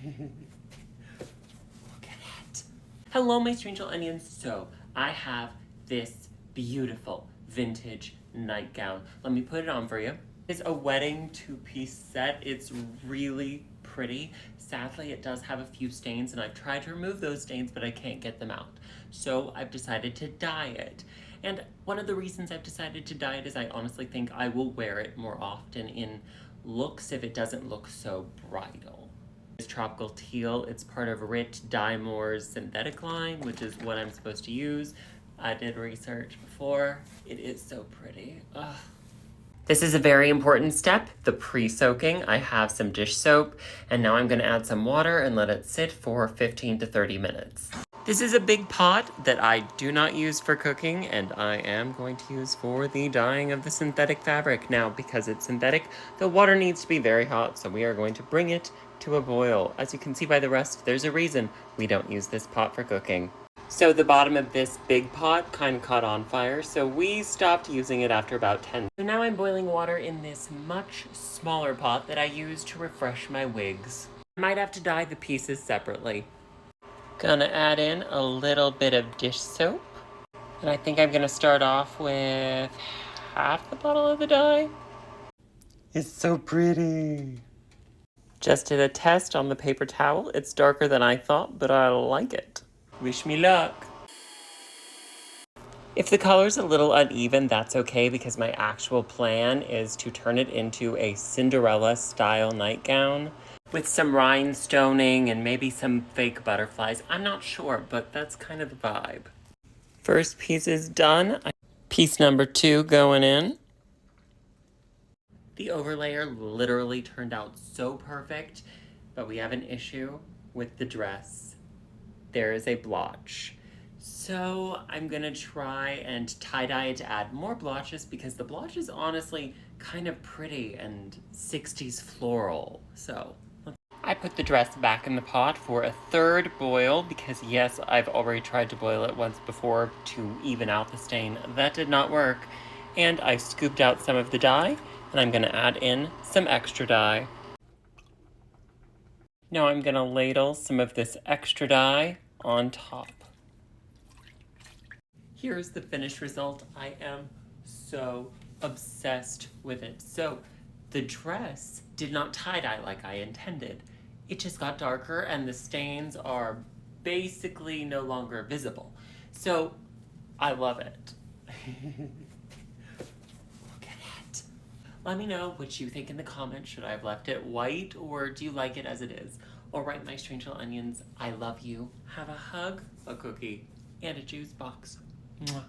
at it. Hello, my strange little onions. So, I have this beautiful vintage nightgown. Let me put it on for you. It's a wedding two-piece set. It's really pretty. Sadly, it does have a few stains, and I've tried to remove those stains, but I can't get them out. So I've decided to dye it. And one of the reasons I've decided to dye it is I honestly think I will wear it more often in looks if it doesn't look so bridal. It's tropical teal. It's part of Rit Dye More's synthetic line, which is what I'm supposed to use. I did research before. It is so pretty. Ugh. This is a very important step, the pre-soaking. I have some dish soap, and now I'm gonna add some water and let it sit for 15 to 30 minutes. This is a big pot that I do not use for cooking, and I am going to use for the dyeing of the synthetic fabric. Now, because it's synthetic, the water needs to be very hot, so we are going to bring it to a boil. As you can see by the rest, there's a reason we don't use this pot for cooking. So the bottom of this big pot kind of caught on fire, so we stopped using it after about 10. So now I'm boiling water in this much smaller pot that I use to refresh my wigs. I might have to dye the pieces separately. Gonna add in a little bit of dish soap. And I think I'm gonna start off with half the bottle of the dye. It's so pretty. Just did a test on the paper towel. It's darker than I thought, but I like it. Wish me luck. If the color's a little uneven, that's okay because my actual plan is to turn it into a Cinderella style nightgown with some rhinestoning and maybe some fake butterflies. I'm not sure, but that's kind of the vibe. First piece is done. Piece number 2 going in. The overlayer literally turned out so perfect, but we have an issue with the dress. There is a blotch. So I'm gonna try and tie-dye it to add more blotches because the blotch is honestly kind of pretty and 60s floral. So I put the dress back in the pot for a third boil because yes, I've already tried to boil it once before to even out the stain. That did not work. And I scooped out some of the dye and I'm gonna add in some extra dye. Now I'm gonna ladle some of this extra dye on top. Here's the finished result. I am so obsessed with it. So the dress did not tie-dye like I intended. It just got darker and the stains are basically no longer visible. So I love it. Let me know what you think in the comments. Should I have left it white or do you like it as it is? Alright, my strange little onions, I love you. Have a hug, a cookie, and a juice box. Mwah.